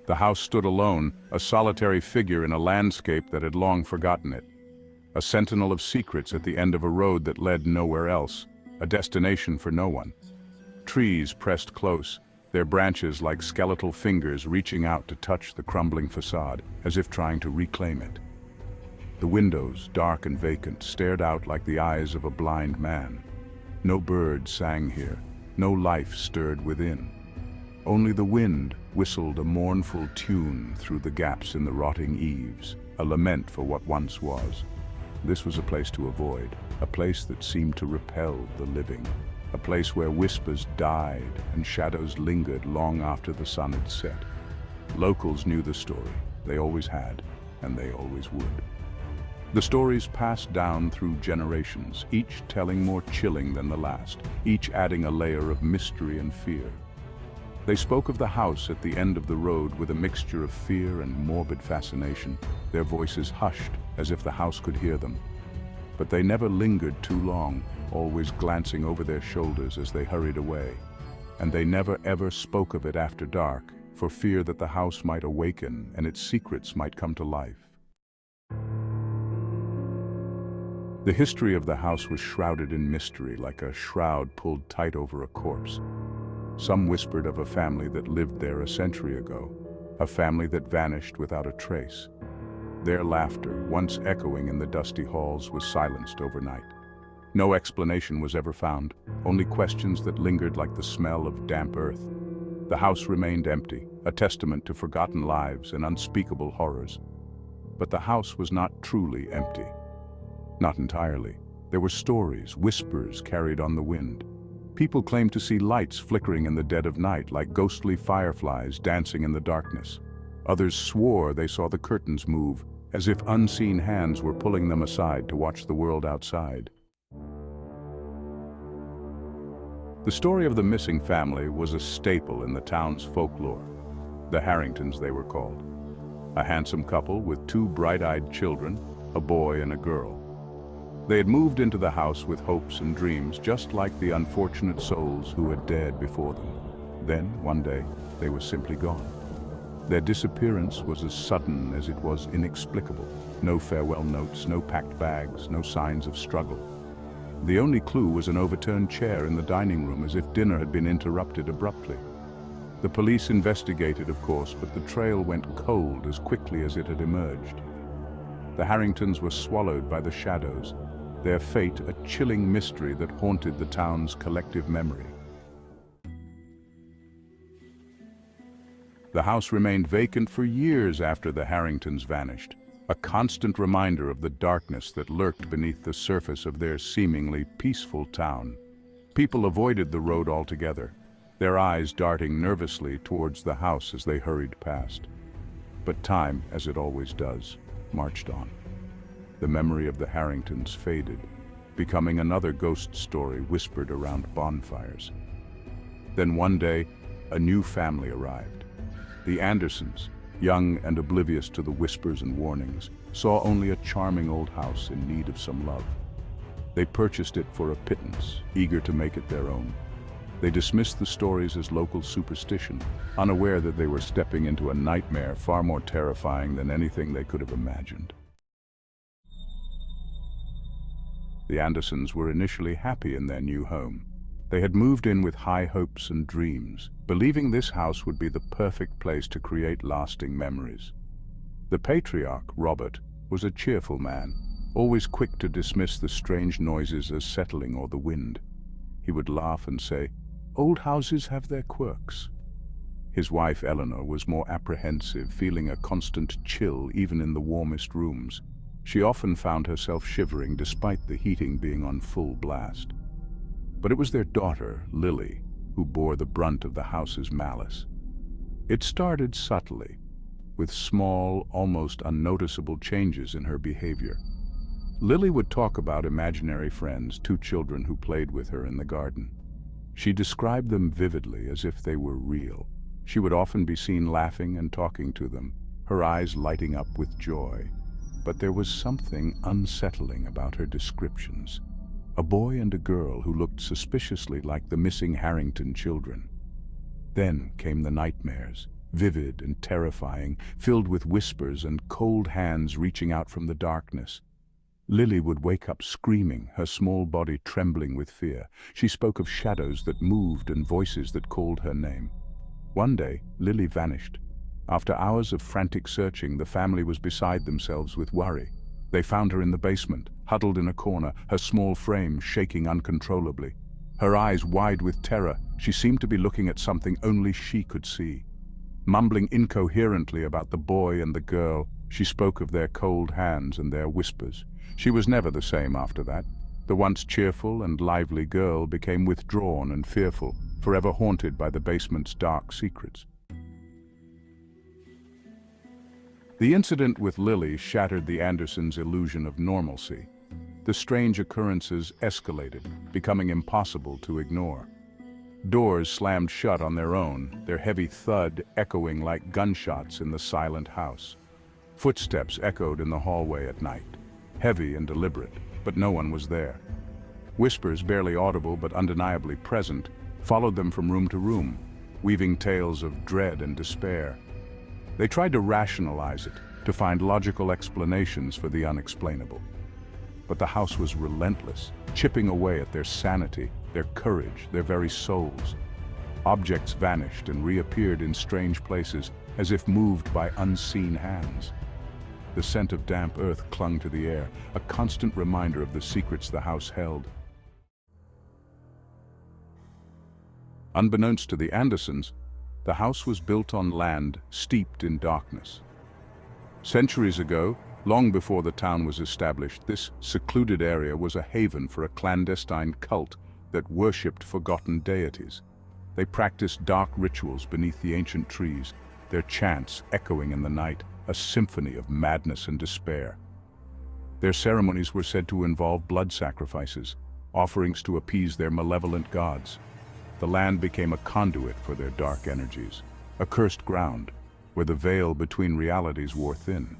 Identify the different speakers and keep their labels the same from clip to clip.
Speaker 1: The house stood alone, a solitary figure in a landscape that had long forgotten it. A sentinel of secrets at the end of a road that led nowhere else, a destination for no one. Trees pressed close, their branches like skeletal fingers reaching out to touch the crumbling facade, as if trying to reclaim it. The windows, dark and vacant, stared out like the eyes of a blind man. No bird sang here, no life stirred within. Only the wind whistled a mournful tune through the gaps in the rotting eaves, a lament for what once was. This was a place to avoid, a place that seemed to repel the living, a place where whispers died and shadows lingered long after the sun had set. Locals knew the story, they always had, and they always would. The stories passed down through generations, each telling more chilling than the last, each adding a layer of mystery and fear. They spoke of the house at the end of the road with a mixture of fear and morbid fascination, their voices hushed as if the house could hear them. But they never lingered too long, always glancing over their shoulders as they hurried away. And they never ever spoke of it after dark, for fear that the house might awaken and its secrets might come to life. The history of the house was shrouded in mystery, like a shroud pulled tight over a corpse. Some whispered of a family that lived there a century ago, a family that vanished without a trace. Their laughter, once echoing in the dusty halls, was silenced overnight. No explanation was ever found, only questions that lingered like the smell of damp earth. The house remained empty, a testament to forgotten lives and unspeakable horrors. But the house was not truly empty. Not entirely. There were stories, whispers carried on the wind. People claimed to see lights flickering in the dead of night like ghostly fireflies dancing in the darkness. Others swore they saw the curtains move, as if unseen hands were pulling them aside to watch the world outside. The story of the missing family was a staple in the town's folklore. The Harringtons, they were called. A handsome couple with two bright-eyed children, a boy and a girl. They had moved into the house with hopes and dreams, just like the unfortunate souls who had dared before them. Then, one day, they were simply gone. Their disappearance was as sudden as it was inexplicable. No farewell notes, no packed bags, no signs of struggle. The only clue was an overturned chair in the dining room, as if dinner had been interrupted abruptly. The police investigated, of course, but the trail went cold as quickly as it had emerged. The Harringtons were swallowed by the shadows, their fate a chilling mystery that haunted the town's collective memory. The house remained vacant for years after the Harringtons vanished, a constant reminder of the darkness that lurked beneath the surface of their seemingly peaceful town. People avoided the road altogether, their eyes darting nervously towards the house as they hurried past. But time, as it always does, marched on. The memory of the Harringtons faded, becoming another ghost story whispered around bonfires. Then one day, a new family arrived. The Andersons, young and oblivious to the whispers and warnings, saw only a charming old house in need of some love. They purchased it for a pittance, eager to make it their own. They dismissed the stories as local superstition, unaware that they were stepping into a nightmare far more terrifying than anything they could have imagined. The Andersons were initially happy in their new home. They had moved in with high hopes and dreams, believing this house would be the perfect place to create lasting memories. The patriarch, Robert, was a cheerful man, always quick to dismiss the strange noises as settling or the wind. He would laugh and say, "Old houses have their quirks." His wife, Eleanor, was more apprehensive, feeling a constant chill even in the warmest rooms. She often found herself shivering despite the heating being on full blast. But it was their daughter, Lily, who bore the brunt of the house's malice. It started subtly, with small, almost unnoticeable changes in her behavior. Lily would talk about imaginary friends, two children who played with her in the garden. She described them vividly as if they were real. She would often be seen laughing and talking to them, her eyes lighting up with joy. But there was something unsettling about her descriptions. A boy and a girl who looked suspiciously like the missing Harrington children. Then came the nightmares, vivid and terrifying, filled with whispers and cold hands reaching out from the darkness. Lily would wake up screaming, her small body trembling with fear. She spoke of shadows that moved and voices that called her name. One day, Lily vanished. After hours of frantic searching, the family was beside themselves with worry. They found her in the basement, huddled in a corner, her small frame shaking uncontrollably. Her eyes wide with terror, she seemed to be looking at something only she could see. Mumbling incoherently about the boy and the girl, she spoke of their cold hands and their whispers. She was never the same after that. The once cheerful and lively girl became withdrawn and fearful, forever haunted by the basement's dark secrets. The incident with Lily shattered the Andersons' illusion of normalcy. The strange occurrences escalated, becoming impossible to ignore. Doors slammed shut on their own, their heavy thud echoing like gunshots in the silent house. Footsteps echoed in the hallway at night, heavy and deliberate, but no one was there. Whispers, barely audible but undeniably present, followed them from room to room, weaving tales of dread and despair. They tried to rationalize it, to find logical explanations for the unexplainable. But the house was relentless, chipping away at their sanity, their courage, their very souls. Objects vanished and reappeared in strange places, as if moved by unseen hands. The scent of damp earth clung to the air, a constant reminder of the secrets the house held. Unbeknownst to the Andersons, the house was built on land steeped in darkness. Centuries ago, long before the town was established, this secluded area was a haven for a clandestine cult that worshipped forgotten deities. They practiced dark rituals beneath the ancient trees, their chants echoing in the night, a symphony of madness and despair. Their ceremonies were said to involve blood sacrifices, offerings to appease their malevolent gods. The land became a conduit for their dark energies, a cursed ground where the veil between realities wore thin.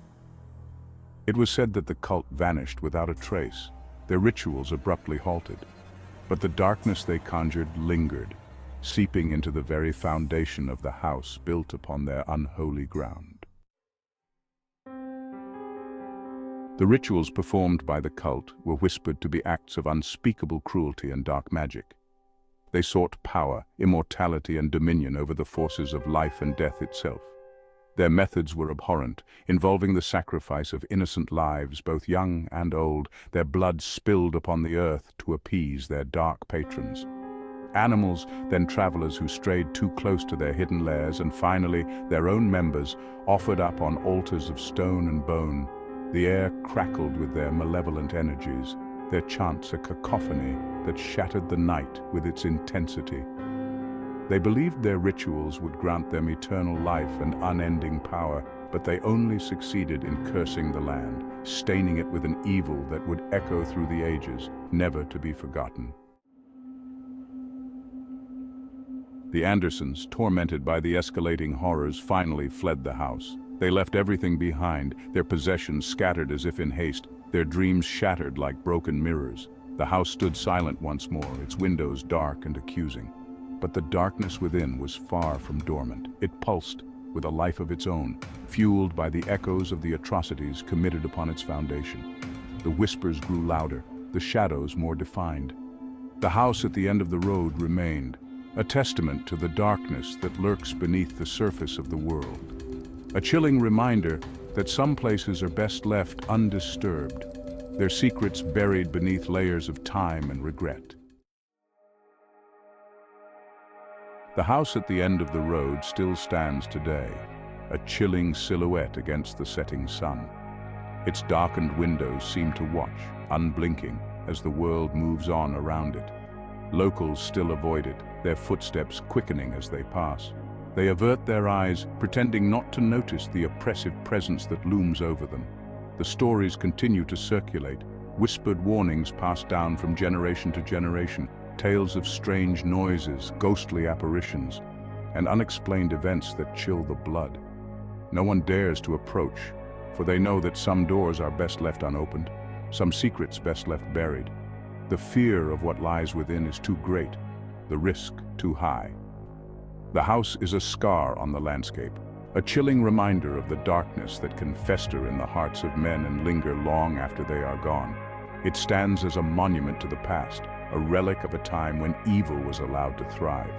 Speaker 1: It was said that the cult vanished without a trace, their rituals abruptly halted. But the darkness they conjured lingered, seeping into the very foundation of the house built upon their unholy ground. The rituals performed by the cult were whispered to be acts of unspeakable cruelty and dark magic. They sought power, immortality, and dominion over the forces of life and death itself. Their methods were abhorrent, involving the sacrifice of innocent lives, both young and old, their blood spilled upon the earth to appease their dark patrons. Animals, then travelers who strayed too close to their hidden lairs, and finally their own members, offered up on altars of stone and bone. The air crackled with their malevolent energies, their chants a cacophony that shattered the night with its intensity. They believed their rituals would grant them eternal life and unending power, but they only succeeded in cursing the land, staining it with an evil that would echo through the ages, never to be forgotten. The Andersons, tormented by the escalating horrors, finally fled the house. They left everything behind, their possessions scattered as if in haste, their dreams shattered like broken mirrors. The house stood silent once more, its windows dark and accusing. But the darkness within was far from dormant. It pulsed with a life of its own, fueled by the echoes of the atrocities committed upon its foundation. The whispers grew louder, the shadows more defined. The house at the end of the road remained, a testament to the darkness that lurks beneath the surface of the world. A chilling reminder that some places are best left undisturbed, their secrets buried beneath layers of time and regret. The house at the end of the road still stands today, a chilling silhouette against the setting sun. Its darkened windows seem to watch, unblinking, as the world moves on around it. Locals still avoid it, their footsteps quickening as they pass. They avert their eyes, pretending not to notice the oppressive presence that looms over them. The stories continue to circulate, whispered warnings passed down from generation to generation, tales of strange noises, ghostly apparitions, and unexplained events that chill the blood. No one dares to approach, for they know that some doors are best left unopened, some secrets best left buried. The fear of what lies within is too great, the risk too high. The house is a scar on the landscape, a chilling reminder of the darkness that can fester in the hearts of men and linger long after they are gone. It stands as a monument to the past, a relic of a time when evil was allowed to thrive.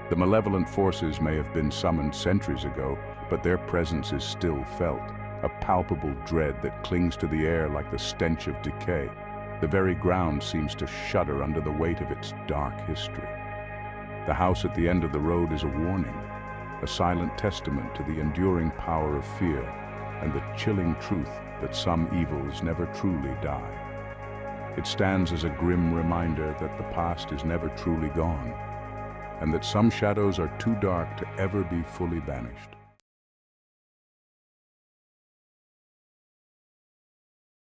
Speaker 1: The malevolent forces may have been summoned centuries ago, but their presence is still felt, a palpable dread that clings to the air like the stench of decay. The very ground seems to shudder under the weight of its dark history. The house at the end of the road is a warning, a silent testament to the enduring power of fear and the chilling truth that some evils never truly die. It stands as a grim reminder that the past is never truly gone, and that some shadows are too dark to ever be fully banished.